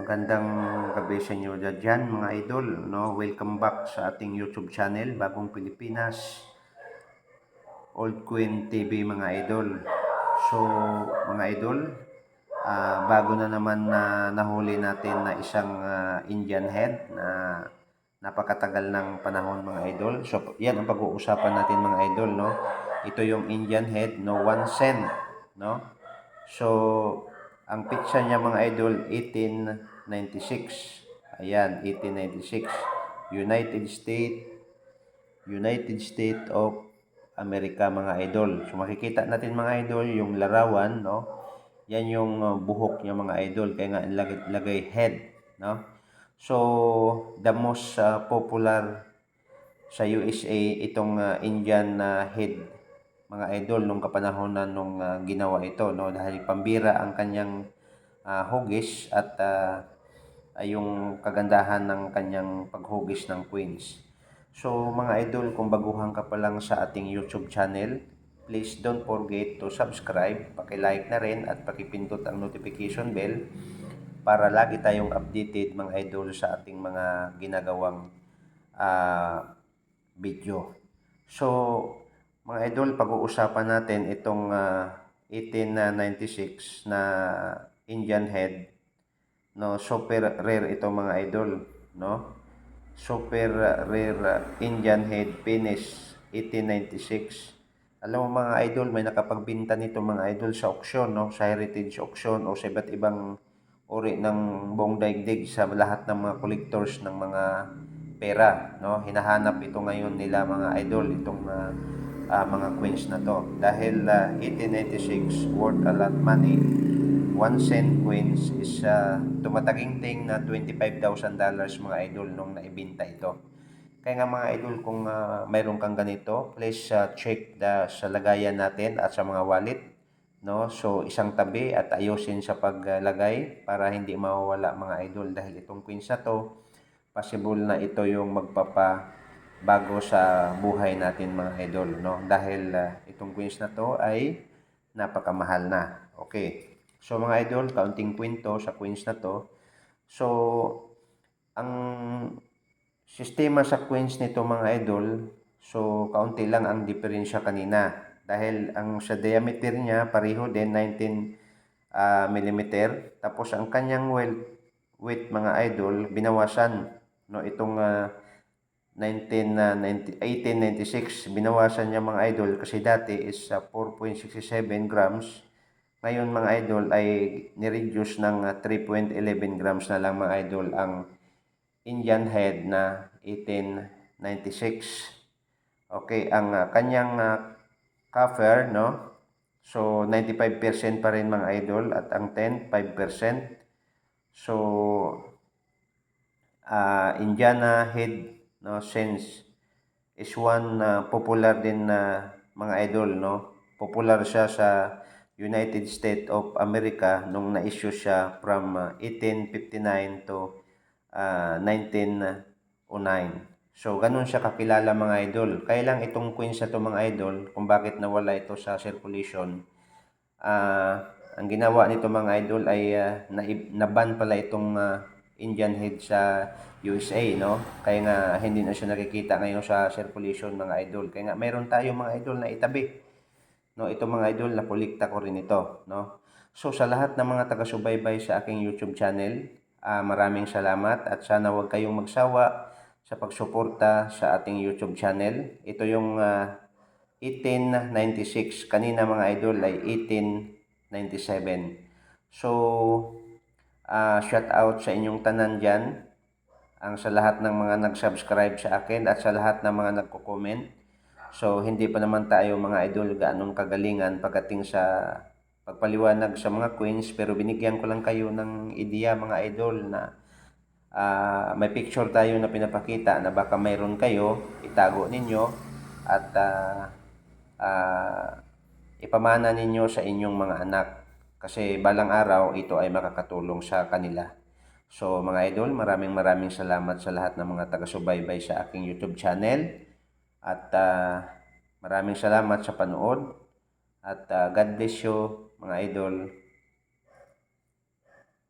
Magandang gabi sa inyo dyan mga idol, no? Welcome back sa ating YouTube channel, Bagong Pilipinas, Old Queen TV mga idol. So mga idol, bago na naman na nahuli natin na isang Indian head na napakatagal ng panahon mga idol. So yan ang pag-uusapan natin mga idol, no? Ito yung Indian head, no, 1 cent, no? So ang pitsa niya mga idol 1896. Ayan, 1896. United States of America mga idol. So makikita natin mga idol yung larawan, no? Yan yung buhok niya mga idol. Kaya nga lagay head, no? So the most popular sa USA itong Indian head mga idol nung kapanahonan nung ginawa ito, no, dahil pambira ang kanyang hugis at yung kagandahan ng kanyang paghugis ng queens. So mga idol, kung baguhan ka pa lang sa ating YouTube channel, please don't forget to subscribe, paki-like na rin at pakipindot ang notification bell para lagi tayong updated mga idol sa ating mga ginagawang video. So mga idol, pag-uusapan natin itong 1896 na Indian head, no? Super rare ito mga idol, no? Super rare Indian head penis 1896. Alam mo mga idol, may nakapagbinta nito mga idol sa auction, no? Sa heritage auction o sa iba't ibang uri ng buong daigdig sa lahat ng mga collectors ng mga pera, no? Hinahanap ito ngayon nila mga idol, itong mga coins na to, dahil 1896 worth a lot money. 1 cent coins is tumataginting na $25,000 mga idol nung naibinta ito. Kaya nga mga idol, kung mayroon kang ganito, please check sa lagayan natin at sa mga wallet, no? So isang tabi at ayusin sa paglagay para hindi mawawala mga idol, dahil itong coins na to, possible na ito yung magpapabago sa buhay natin mga idol, no? Dahil itong coins na to ay napakamahal na. Okay. So mga idol, kaunting kwento sa coins na to. So ang sistema sa coins nito mga idol, so kaunti lang ang diferensya kanina, dahil ang sa diameter niya pareho din 19 millimeter. Tapos ang kanyang weight mga idol binawasan, no, itong 1896 binawasan niya mga idol, kasi dati is 4.67 grams. Ngayon mga idol ay ni-reduce ng 3.11 grams na lang mga idol ang Indian head na 1896. Okay, ang kanyang cover, no? So 95% pa rin mga idol, at ang 10, 5%. So Indiana head, no, sense is one popular din na mga idol, no? Popular siya sa United States of America nung na-issue siya from 1859 to 1909. So ganun siya kakilala mga idol. Kaya lang itong coins na to mga idol, kung bakit nawala ito sa circulation, ang ginawa nito mga idol ay naban pala itong Indian head sa USA, no? Kaya nga hindi na siya nakikita ngayon sa circulation mga idol. Kaya nga mayroon tayo mga idol na itabi, no? Ito mga idol, nakolekta ko rin ito, no? So sa lahat ng mga taga-subaybay sa aking YouTube channel, maraming salamat at sana huwag kayong magsawa sa pagsuporta sa ating YouTube channel. Ito yung 1896. Kanina mga idol ay 1897. So shout out sa inyong tanan dyan, ang sa lahat ng mga nag-subscribe sa akin at sa lahat ng mga nagko-comment. So hindi pa naman tayo mga idol gaanong kagalingan pagdating sa pagpaliwanag sa mga coins, pero binigyan ko lang kayo ng ideya mga idol na may picture tayo na pinapakita na baka mayroon kayo, itago ninyo at ipamana ninyo sa inyong mga anak, kasi balang araw ito ay makakatulong sa kanila. So mga idol, maraming salamat sa lahat ng mga taga-subaybay sa aking YouTube channel, at maraming salamat sa panood, at God bless you mga idol.